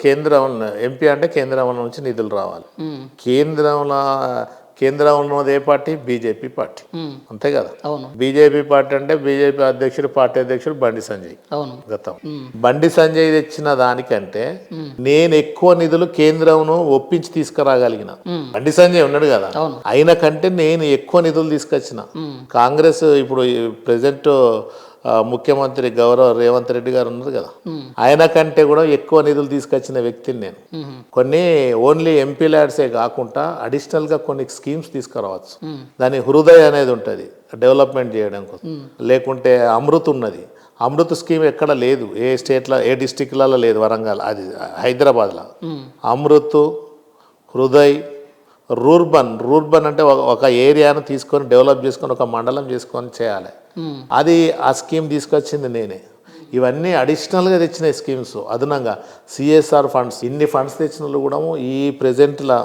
కేంద్రం ఎంపీ అంటే కేంద్రం నుంచి నిధులు రావాలి. కేంద్రంలో ఉన్నది ఏ పార్టీ? బీజేపీ పార్టీ, అంతే కదా. బీజేపీ పార్టీ అంటే బీజేపీ అధ్యక్షుడు, పార్టీ అధ్యక్షుడు బండి సంజయ్. గతం బండి సంజయ్ తెచ్చిన దానికంటే నేను ఎక్కువ నిధులు కేంద్రంను ఒప్పించి తీసుకురాగలిగిన. బండి సంజయ్ ఉన్నాడు కదా, ఆయన కంటే నేను ఎక్కువ నిధులు తీసుకొచ్చిన. కాంగ్రెస్ ఇప్పుడు ప్రెసెంట్ ముఖ్యమంత్రి గౌరవ రేవంత్ రెడ్డి గారు ఉన్నారు కదా, ఆయన కంటే కూడా ఎక్కువ నిధులు తీసుకొచ్చిన వ్యక్తిని నేను. కొన్ని ఓన్లీ ఎంపీ ల్యాడ్సే కాకుండా అడిషనల్ గా కొన్ని స్కీమ్స్ తీసుకురావచ్చు. దాని హృదయ అనేది ఉంటుంది డెవలప్మెంట్ చేయడం కోసం. లేకుంటే అమృత్ ఉన్నది, అమృత్ స్కీమ్ ఎక్కడ లేదు, ఏ స్టేట్లో ఏ డిస్టిక్లలో లేదు, వరంగల్ అది హైదరాబాద్లో. అమృత్, హృదయ్, రూర్బన్ అంటే ఒక ఏరియాను తీసుకొని డెవలప్ చేసుకొని ఒక మండలం చేసుకొని చేయాలి. అది ఆ స్కీమ్ తీసుకొచ్చింది నేనే. ఇవన్నీ అడిషనల్గా తెచ్చిన స్కీమ్స్. అదనంగా సిఎస్ఆర్ ఫండ్స్, ఇన్ని ఫండ్స్ తెచ్చిన వాళ్ళు కూడా ఈ ప్రెజెంట్లో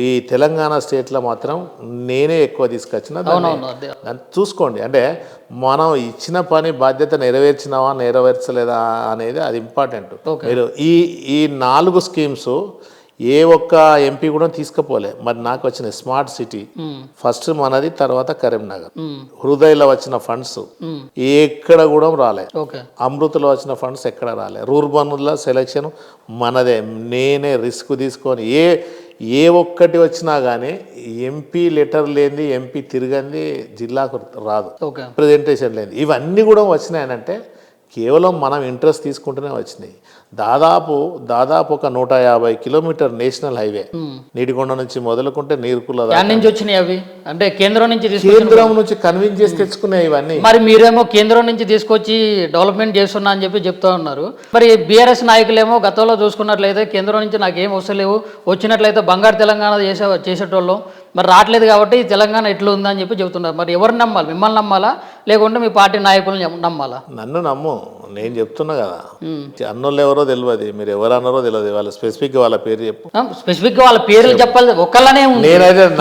ఈ తెలంగాణ స్టేట్లో మాత్రం నేనే ఎక్కువ తీసుకొచ్చిన. దాన్ని చూసుకోండి. అంటే మనం ఇచ్చిన పని బాధ్యత నెరవేర్చినావా నెరవేర్చలేదా అనేది అది ఇంపార్టెంట్. మీరు ఈ 4 స్కీమ్స్ ఏ ఒక్క ఎంపీ కూడా తీసుకుపోలే. మరి నాకు వచ్చిన స్మార్ట్ సిటీ ఫస్ట్ మనది, తర్వాత కరీంనగర్. హృదయలో వచ్చిన ఫండ్స్ ఎక్కడ కూడా రాలే. అమృత్లో వచ్చిన ఫండ్స్ ఎక్కడ రాలే. రూర్బన్లో సెలెక్షన్ మనదే, నేనే రిస్క్ తీసుకొని ఏ ఒక్కటి వచ్చినా కానీ ఎంపీ లెటర్ లేనిది, ఎంపీ తిరగంది జిల్లాకు రాదు, ప్రెజెంటేషన్ లేనిది. ఇవన్నీ కూడా వచ్చినాయనంటే కేవలం మనం ఇంట్రెస్ట్ తీసుకుంటూనే వచ్చినాయి. దాదాపు ఒక 150 కిలోమీటర్ నేషనల్ హైవే నీటికొండ నుంచి మొదలుకుంటే నీరుకుల నుంచి వచ్చినాయి. అవి అంటే కేంద్రం నుంచి కన్విన్స్ చేసి తెచ్చుకున్నాయి ఇవన్నీ. మరి మీరేమో కేంద్రం నుంచి తీసుకొచ్చి డెవలప్మెంట్ చేస్తున్నా అని చెప్తా ఉన్నారు. మరి బీఆర్ఎస్ నాయకులేమో గతంలో చూసుకున్నట్లయితే కేంద్రం నుంచి నాకేం వస్తలేవు, వచ్చినట్లయితే బంగారు తెలంగాణ చేసేటోళ్ళు, మరి రావట్లేదు కాబట్టి తెలంగాణ ఎట్లా ఉందని చెప్తున్నారు. మరి ఎవరిని నమ్మాలి? మిమ్మల్ని నమ్మాలా లేకుంటే మీ పార్టీ నాయకులను నమ్మాలా? నన్ను నమ్ము, నేను చెప్తున్నా కదా. అన్నోళ్ళు ఎవరో తెలియదు, మీరు ఎవరు అన్నారో తెలియదు. వాళ్ళ స్పెసిఫిక్ వాళ్ళ పేరు చెప్పు. స్పెసిఫిక్ గా వాళ్ళ పేర్లు చెప్పాలి. ఒక్కళ్ళనే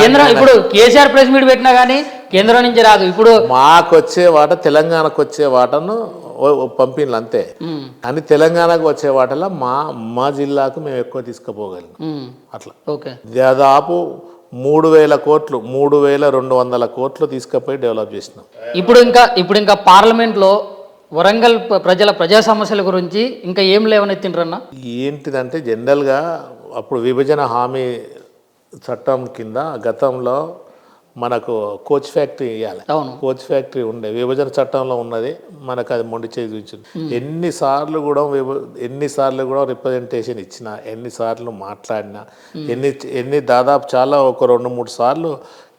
కేంద్రం ఇప్పుడు కేసీఆర్ ప్రెస్ మీట్ పెట్టినా కానీ కేంద్రం నుంచి రాదు. ఇప్పుడు మాకు వచ్చే వాట, తెలంగాణకు వచ్చే వాటను పంపిణీలు అంతే. కానీ తెలంగాణకు వచ్చే వాటలో మా జిల్లాకు మేము ఎక్కువ తీసుకుపోగలం. అట్లా దాదాపు 3,000 కోట్లు, 3,200 కోట్లు తీసుకుపోయి డెవలప్ చేసినాం. ఇప్పుడు ఇంకా పార్లమెంట్లో వరంగల్ ప్రజా సమస్యల గురించి ఇంకా ఏం లేవనెత్తిండ్రన్నా? ఏంటిదంటే జనరల్గా అప్పుడు విభజన హామీ చట్టం కింద గతంలో మనకు కోచ్ ఫ్యాక్టరీ ఇవ్వాలి. కోచ్ ఫ్యాక్టరీ ఉండే విభజన చట్టంలో ఉన్నది, మనకు అది మొండి చేసి చూపించింది. ఎన్నిసార్లు కూడా రిప్రజెంటేషన్ ఇచ్చిన, ఎన్నిసార్లు మాట్లాడినా, దాదాపు చాలా ఒక 2-3 సార్లు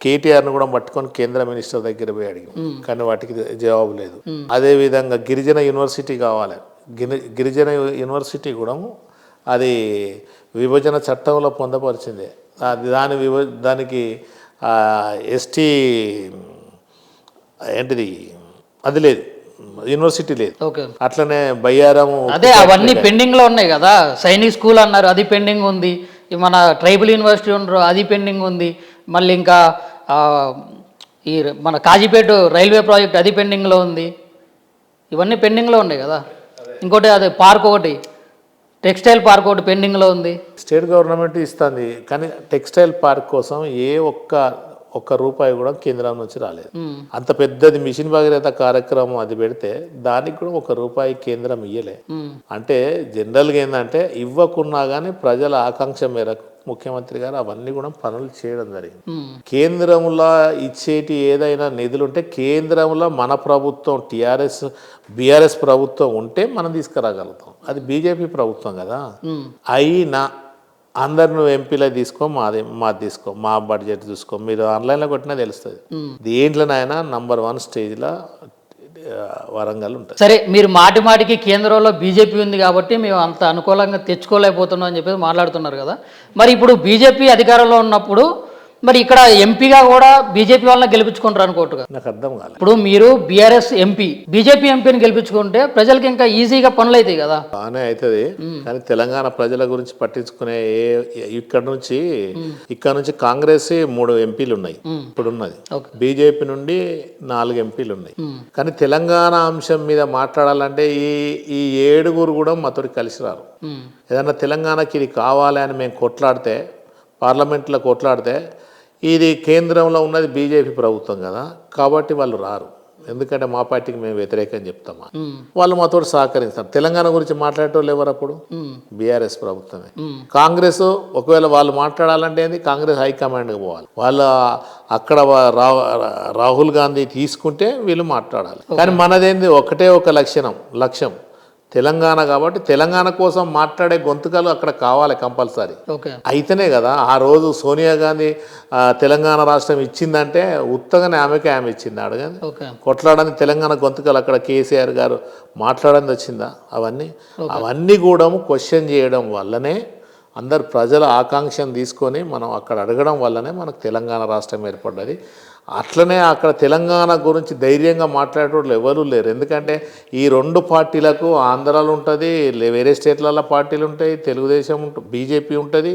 కేటీఆర్ను కూడా పట్టుకొని కేంద్ర మినిస్టర్ దగ్గర పోయి అడిగాం, కానీ వాటికి జవాబు లేదు. అదేవిధంగా గిరిజన యూనివర్సిటీ కావాలి. గిరిజన యూనివర్సిటీ కూడా అది విభజన చట్టంలో పొందపరిచింది. దానికి ఎస్టీ ఏంటిది అది లేదు, యూనివర్సిటీ లేదు. అట్లనే బయ్యారం, అదే అవన్నీ పెండింగ్ లో ఉన్నాయి కదా. సైనిక్ స్కూల్ అన్నారు, అది పెండింగ్ ఉంది. మన ట్రైబల్ యూనివర్సిటీ ఉన్నారు, అది పెండింగ్ ఉంది. మళ్ళీ ఇంకా ఈ మన కాజీపేట రైల్వే ప్రాజెక్ట్ అది పెండింగ్లో ఉంది. ఇవన్నీ పెండింగ్లో ఉన్నాయి కదా. ఇంకోటి అదే పార్క్ ఒకటి, టెక్స్టైల్ పార్క్ ఒకటి పెండింగ్లో ఉంది. స్టేట్ గవర్నమెంట్ ఇస్తుంది, కానీ టెక్స్టైల్ పార్క్ కోసం ఒక్క రూపాయి కూడా కేంద్రం నుంచి రాలేదు. అంత పెద్దది మిషన్ భగీరథ కార్యక్రమం అది పెడితే దానికి కూడా 1 రూపాయి కేంద్రం ఇయ్యలే. అంటే జనరల్గా ఏంటంటే ఇవ్వకున్నా కానీ ప్రజల ఆకాంక్ష మేరకు ముఖ్యమంత్రి గారు అవన్నీ కూడా పనులు చేయడం జరిగింది. కేంద్రంలో ఇచ్చేటి ఏదైనా నిధులు ఉంటే కేంద్రంలో మన ప్రభుత్వం బీఆర్ఎస్ ప్రభుత్వం ఉంటే మనం తీసుకురాగలుగుతాం. అది బీజేపీ ప్రభుత్వం కదా. అయినా అందరు నువ్వు ఎంపీలో తీసుకో, మాది తీసుకో, మా బడ్జెట్ చూసుకో, మీరు ఆన్లైన్లో కొట్టినా తెలుస్తుంది. దేంట్లోనైనా నంబర్ 1 స్టేజ్లో వరంగల్ ఉంటుంది. సరే, మీరు మాటికి కేంద్రంలో బీజేపీ ఉంది కాబట్టి మేము అంత అనుకూలంగా తెచ్చుకోలేకపోతున్నాం అని చెప్పేసి మాట్లాడుతున్నారు కదా. మరి ఇప్పుడు బీజేపీ అధికారంలో ఉన్నప్పుడు మరి ఇక్కడ ఎంపీగా కూడా బీజేపీ వాళ్ళని గెలిపించుకుంటారు అనుకోట్టుగా. నాకు అర్థం కాలేదు. ఇప్పుడు మీరు బీఆర్ఎస్ ఎంపీ బీజేపీ ఎంపీని గెలిపించుకుంటే ప్రజలకి ఇంకా ఈజీగా పనులు అవుతాయి కదా. బాగానే అవుతుంది, కానీ తెలంగాణ ప్రజల గురించి పట్టించుకునే ఇక్కడ నుంచి కాంగ్రెస్ 3 ఎంపీలు ఉన్నాయి ఇప్పుడు ఉన్నది, బీజేపీ నుండి 4 ఎంపీలు ఉన్నాయి. కానీ తెలంగాణ అంశం మీద మాట్లాడాలంటే ఈ 7 కూడా మాతోటి కలిసి రారు. ఏదన్నా తెలంగాణకి ఇది కావాలి అని మేము కొట్లాడితే, పార్లమెంట్లో కొట్లాడితే, ఇది కేంద్రంలో ఉన్నది బీజేపీ ప్రభుత్వం కదా, కాబట్టి వాళ్ళు రారు. ఎందుకంటే మా పార్టీకి మేము వ్యతిరేకం చెప్తామా, వాళ్ళు మాతో సహకరిస్తారు. తెలంగాణ గురించి మాట్లాడేటోళ్ళు ఎవరు అప్పుడు? బీఆర్ఎస్ ప్రభుత్వమే. కాంగ్రెస్ ఒకవేళ వాళ్ళు మాట్లాడాలంటే ఏంది, కాంగ్రెస్ హైకమాండ్కి పోవాలి. వాళ్ళు అక్కడ రాహుల్ గాంధీ తీసుకుంటే వీళ్ళు మాట్లాడాలి. కానీ మనదేంది ఒకటే ఒక లక్ష్యం తెలంగాణ. కాబట్టి తెలంగాణ కోసం మాట్లాడే గొంతుకలు అక్కడ కావాలి కంపల్సరీ. అయితేనే కదా ఆ రోజు సోనియా గాంధీ తెలంగాణ రాష్ట్రం ఇచ్చిందంటే ఉత్తగానే ఆమె ఇచ్చింది అడగని కొట్లాడని తెలంగాణ గొంతుకలు అక్కడ కేసీఆర్ గారు మాట్లాడని వచ్చిందా? అవన్నీ కూడా క్వశ్చన్ చేయడం వల్లనే, అందరు ప్రజల ఆకాంక్షను తీసుకొని మనం అక్కడ అడగడం వల్లనే మనకు తెలంగాణ రాష్ట్రం ఏర్పడ్డది. అట్లనే అక్కడ తెలంగాణ గురించి ధైర్యంగా మాట్లాడేటోళ్ళు ఎవరు లేరు. ఎందుకంటే ఈ 2 పార్టీలకు ఆంధ్రాలో ఉంటుంది, వేరే స్టేట్లలో పార్టీలు ఉంటాయి, తెలుగుదేశం ఉంటుంది, బీజేపీ ఉంటుంది,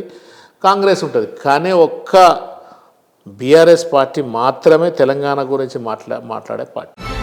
కాంగ్రెస్ ఉంటుంది. కానీ ఒక్క బీఆర్ఎస్ పార్టీ మాత్రమే తెలంగాణ గురించి మాట్లాడే పార్టీ.